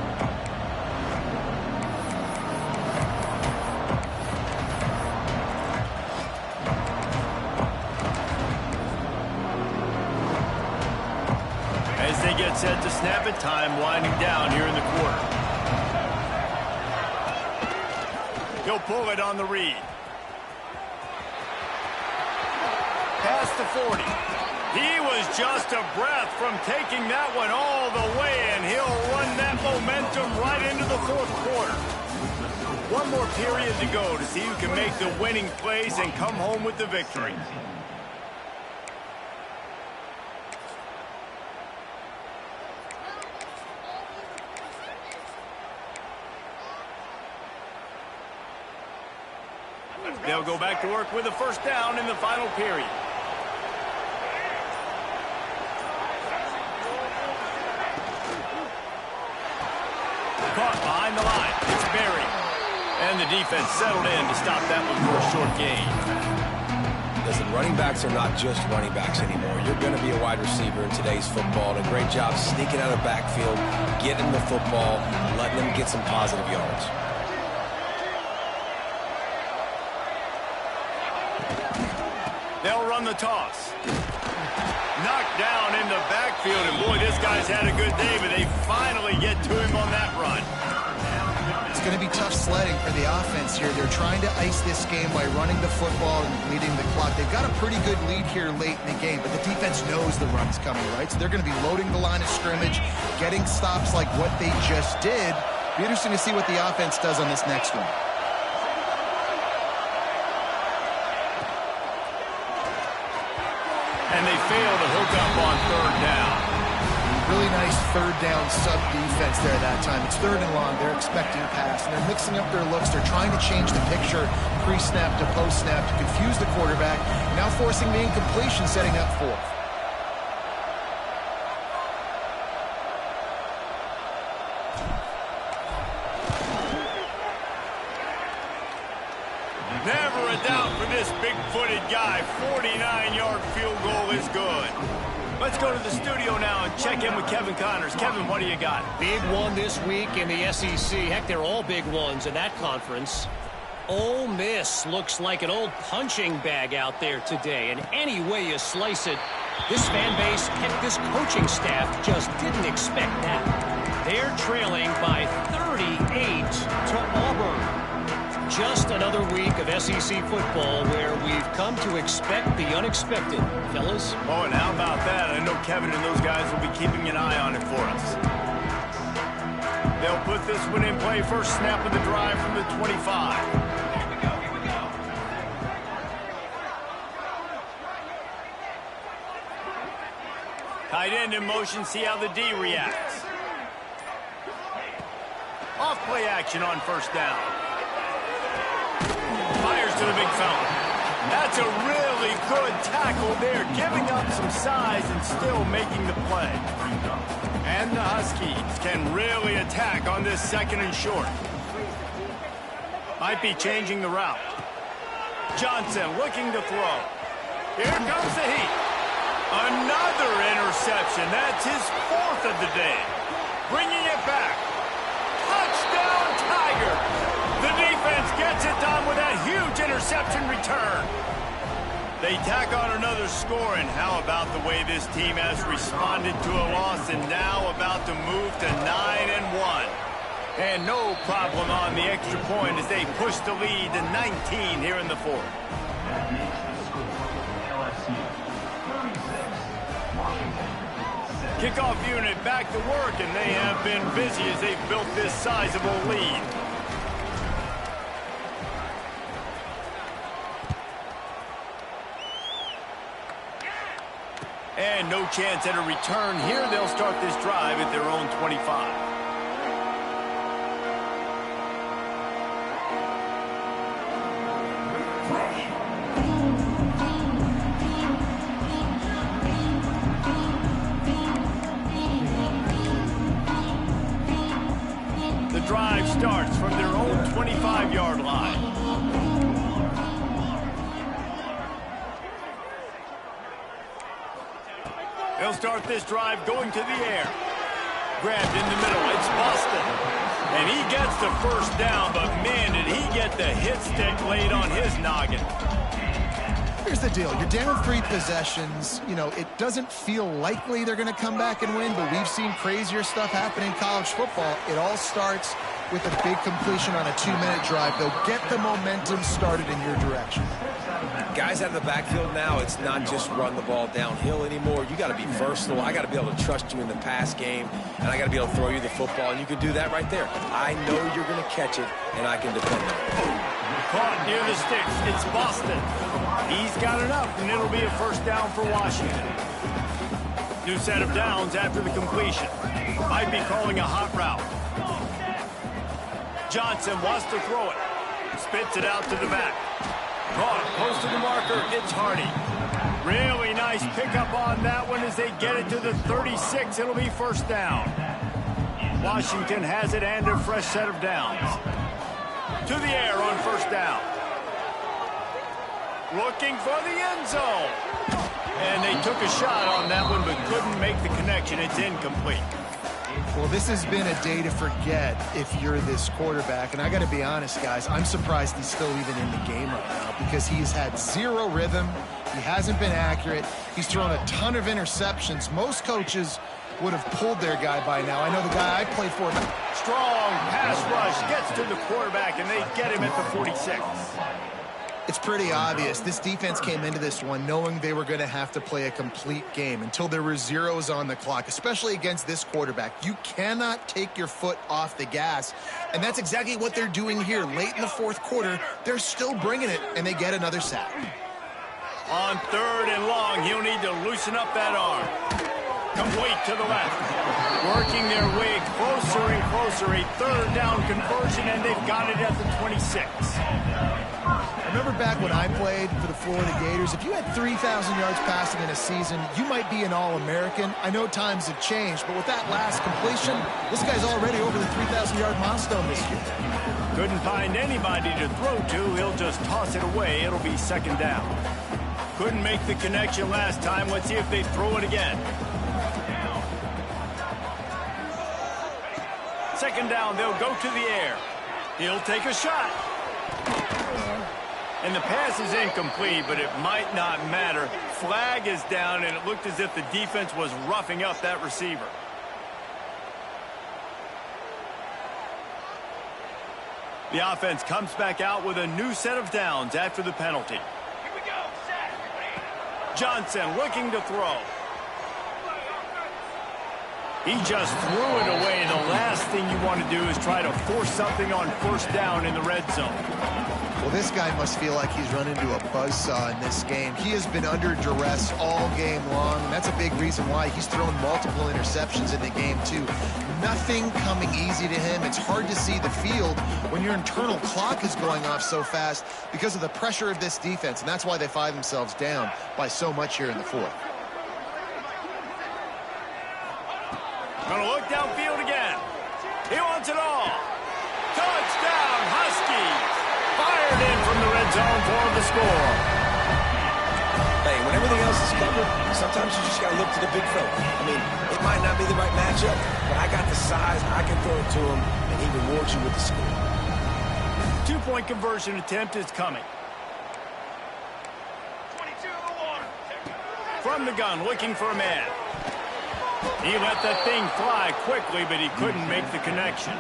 As they get set to snap it, time winding down here in the quarter. He'll pull it on the read. Past the 40. He was just a breath from taking that one all the way, and he'll run that momentum right into the fourth quarter. One more period to go to see who can make the winning plays and come home with the victory. They'll go back to work with a first down in the final period. Caught behind the line. It's buried. And the defense settled in to stop that one for a short gain. Listen, running backs are not just running backs anymore. You're going to be a wide receiver in today's football. And a great job sneaking out of the backfield, getting the football, and letting them get some positive yards. They'll run the toss. Knocked down in the backfield, and boy, this guy's had a good day, but they finally get to him on that run. It's going to be tough sledding for the offense here. They're trying to ice this game by running the football and leading the clock. They've got a pretty good lead here late in the game, but the defense knows the run's coming, right? So they're going to be loading the line of scrimmage, getting stops like what they just did. Be interesting to see what the offense does on this next one. And they fail to hook up on third down. Really nice third down sub defense there that time. It's third and long. They're expecting a pass, and they're mixing up their looks. They're trying to change the picture pre-snap to post-snap to confuse the quarterback, now forcing the incompletion, setting up fourth. Never a doubt for this big-footed guy. 49-yard field goal is good. Let's go to the studio now and check in with Kevin Connors. Kevin, what do you got? Big one this week in the SEC. Heck, they're all big ones in that conference. Ole Miss looks like an old punching bag out there today. And any way you slice it, This fan base, heck, this coaching staff just didn't expect that. They're trailing by 38 to Auburn. Just another week of SEC football where we've come to expect the unexpected, fellas. Oh, and how about that? I know Kevin and those guys will be keeping an eye on it for us. They'll put this one in play. First snap of the drive from the 25. Here we go, here we go. Tight end in motion, see how the D reacts. Off play action on first down. Fires to the big fella. That's a really good tackle there, giving up some size and still making the play. And the Huskies can really attack on this second and short. Might be changing the route. Johnson looking to throw. Here comes the heat. Another interception. That's his fourth of the day. Bringing it back. Touchdown, Tiger. The defense gets it done with that huge interception return. They tack on another score, and how about the way this team has responded to a loss and now about to move to 9-1. And no problem on the extra point as they push the lead to 19 here in the fourth. Kickoff unit back to work, and they have been busy as they've built this sizable lead. And no chance at a return here. They'll start this drive at their own 25. The drive starts from their own 25-yard line. They'll start this drive going to the air. Grabbed in the middle. It's Boston. And he gets the first down, but man, did he get the hit stick laid on his noggin. Here's the deal. You're down 3 possessions. You know, it doesn't feel likely they're going to come back and win, but we've seen crazier stuff happen in college football. It all starts with a big completion on a 2-minute drive. They'll get the momentum started in your direction. Guys out of the backfield now, it's not just run the ball downhill anymore. You got to be versatile. I got to be able to trust you in the pass game, and I got to be able to throw you the football, and you can do that right there. I know you're going to catch it, and I can depend on it. Caught near the sticks. It's Boston. He's got enough, and it'll be a first down for Washington. New set of downs after the completion. Might be calling a hot route. Johnson wants to throw it. Spits it out to the back. Caught close to the marker. It's Hardy. Really nice pickup on that one as they get it to the 36. It'll be first down. Washington has it and a fresh set of downs. To the air on first down. Looking for the end zone. And they took a shot on that one but couldn't make the connection. It's incomplete. Well, this has been a day to forget if you're this quarterback. And I got to be honest, guys, I'm surprised he's still even in the game right now because he's had zero rhythm. He hasn't been accurate. He's thrown a ton of interceptions. Most coaches would have pulled their guy by now. I know the guy I played for. Strong pass rush gets to the quarterback, and they get him at the 46. It's pretty obvious. This defense came into this one knowing they were going to have to play a complete game until there were zeros on the clock, especially against this quarterback. You cannot take your foot off the gas, and that's exactly what they're doing here. Late in the fourth quarter, they're still bringing it, and they get another sack. On third and long, he'll need to loosen up that arm. Complete to the left. Working their way closer and closer. A third down conversion, and they've got it at the 26. I remember back when I played for the Florida Gators, if you had 3,000 yards passing in a season, you might be an All-American. I know times have changed, but with that last completion, this guy's already over the 3,000-yard milestone this year. Couldn't find anybody to throw to. He'll just toss it away. It'll be second down. Couldn't make the connection last time. Let's see if they throw it again. Second down, they'll go to the air. He'll take a shot. And the pass is incomplete, but it might not matter. Flag is down, and it looked as if the defense was roughing up that receiver. The offense comes back out with a new set of downs after the penalty. Here we go, set. Johnson looking to throw. He just threw it away. The last thing you want to do is try to force something on first down in the red zone. Well, this guy must feel like he's run into a buzzsaw in this game. He has been under duress all game long, and that's a big reason why he's thrown multiple interceptions in the game, too. Nothing coming easy to him. It's hard to see the field when your internal clock is going off so fast because of the pressure of this defense, and that's why they find themselves down by so much here in the fourth. Going to look downfield again. He wants it all. Touchdown, Huskies. Fired in from the red zone for the score. Hey, when everything else is covered, sometimes you just got to look to the big fella. I mean, it might not be the right matchup, but I got the size, I can throw it to him, and he rewards you with the score. Two-point conversion attempt is coming. 22-1. From the gun, looking for a man. He let that thing fly quickly, but he couldn't make the connection.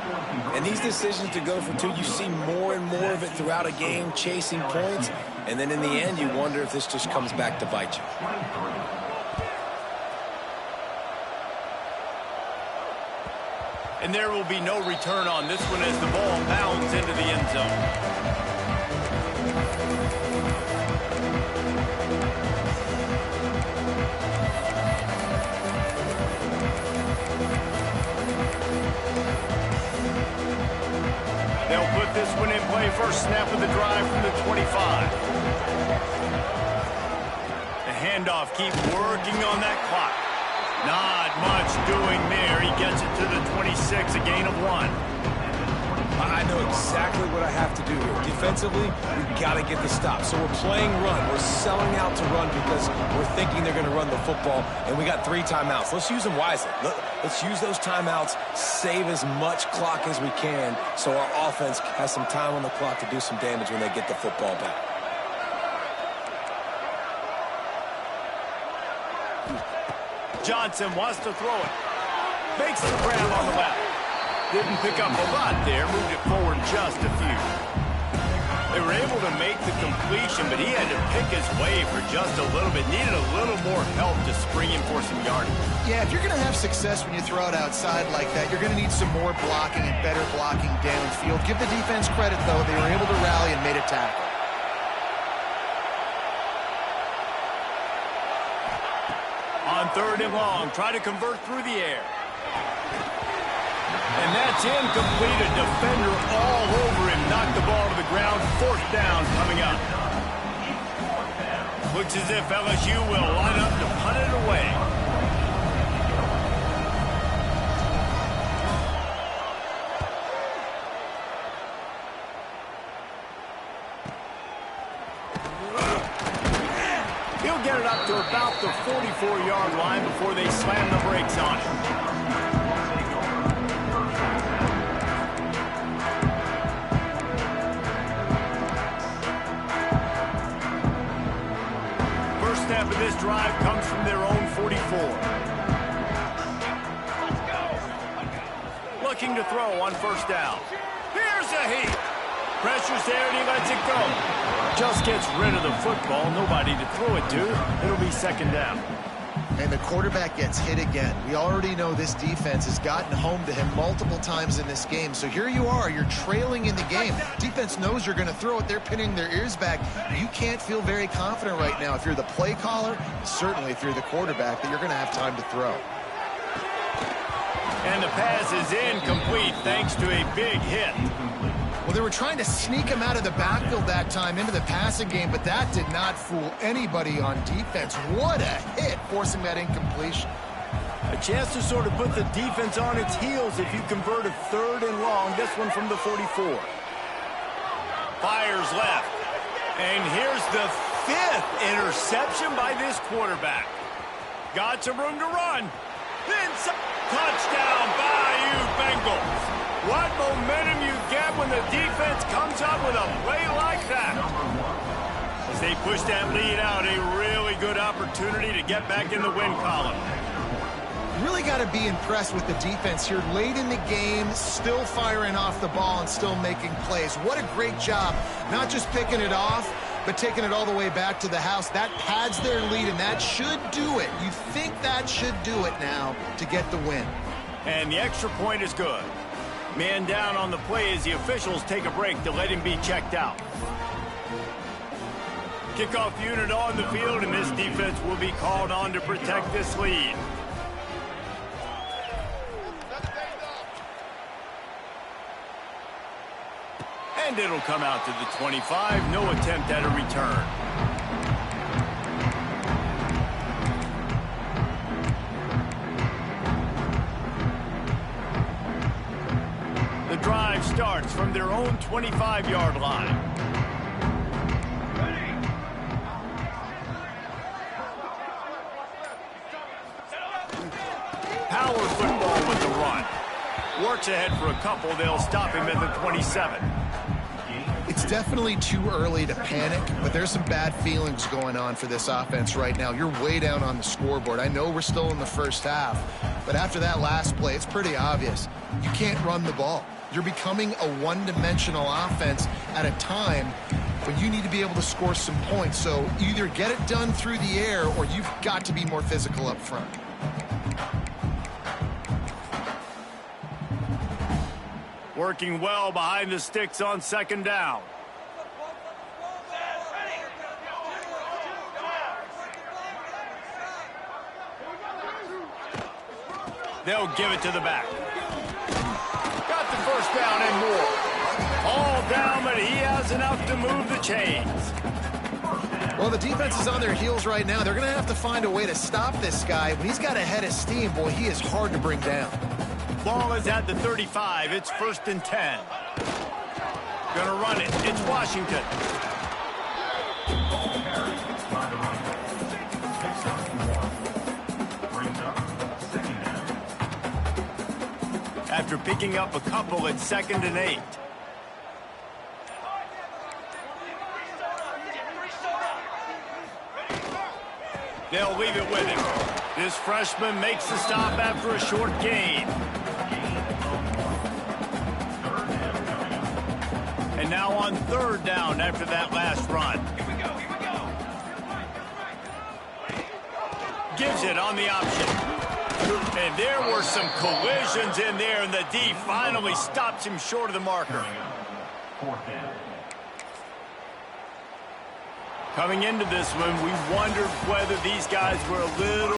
And these decisions to go for two, you see more and more of it throughout a game, chasing points, and then in the end, you wonder if this just comes back to bite you. And there will be no return on this one as the ball bounds into the end zone. They'll put this one in play. First snap of the drive from the 25. The handoff keeps working on that clock. Not much doing there. He gets it to the 26, a gain of 1. I know exactly what I have to do here. Defensively, we've got to get the stop. So we're playing run. We're selling out to run because we're thinking they're going to run the football, and we got 3 timeouts. Let's use them wisely. Let's use those timeouts, save as much clock as we can so our offense has some time on the clock to do some damage when they get the football back. Johnson wants to throw it. Makes the grab on the left. Didn't pick up a lot there. Moved it forward just a few. They were able to make the completion, but he had to pick his way for just a little bit. Needed a little more help to spring him for some yardage. Yeah, if you're going to have success when you throw it outside like that, you're going to need some more blocking and better blocking downfield. Give the defense credit, though. They were able to rally and made a tackle. On 3rd and long, try to convert through the air. And that's incomplete. A defender all over him. Knocked the ball to the ground. 4th down coming up. Looks as if LSU will line up to punt it away. He'll get it up to about the 44-yard line before they slam the brakes on it. Snap of this drive comes from their own 44. Looking to throw on 1st down. Here's a heat. Pressure's there and he lets it go. Just gets rid of the football. Nobody to throw it to. It'll be 2nd down. And the quarterback gets hit again. We already know this defense has gotten home to him multiple times in this game. So here you are, you're trailing in the game. Defense knows you're going to throw it. They're pinning their ears back. You can't feel very confident right now if you're the play caller, certainly if you're the quarterback, that you're going to have time to throw. And the pass is incomplete thanks to a big hit. Well, they were trying to sneak him out of the backfield that time into the passing game, but that did not fool anybody on defense. What a hit, forcing that incompletion. A chance to sort of put the defense on its heels if you convert a 3rd and long. This one from the 44. Fires left. And here's the 5th interception by this quarterback. Got some room to run. Then some. Touchdown, Bayou Bengals. What momentum you get when the defense comes up with a play like that. Push that lead out. A really good opportunity to get back in the win column. Really got to be impressed with the defense here. Late in the game, still firing off the ball and still making plays. What a great job. Not just picking it off, but taking it all the way back to the house. That pads their lead, and that should do it. You think that should do it now to get the win. And the extra point is good. Man down on the play as the officials take a break to let him be checked out. Kickoff unit on the field, and this defense will be called on to protect this lead. And it'll come out to the 25. No attempt at a return. The drive starts from their own 25-yard line. Power football with the run. Works ahead for a couple. They'll stop him at the 27. It's definitely too early to panic, but there's some bad feelings going on for this offense right now. You're way down on the scoreboard. I know we're still in the first half, but after that last play, it's pretty obvious. You can't run the ball. You're becoming a one-dimensional offense at a time when you need to be able to score some points. So either get it done through the air or you've got to be more physical up front. Working well behind the sticks on second down. They'll give it to the back. Got the first down and more. All down, but he has enough to move the chains. Well, the defense is on their heels right now. They're going to have to find a way to stop this guy. When he's got a head of steam, boy, he is hard to bring down. Ball is at the 35. It's 1st and 10. Gonna run it. It's Washington. After picking up a couple, it's 2nd and 8. They'll leave it with him. This freshman makes the stop after a short gain. And now on 3rd down after that last run. Gives it on the option. And there were some collisions in there, and the D finally stops him short of the marker. Coming into this one, we wondered whether these guys were a little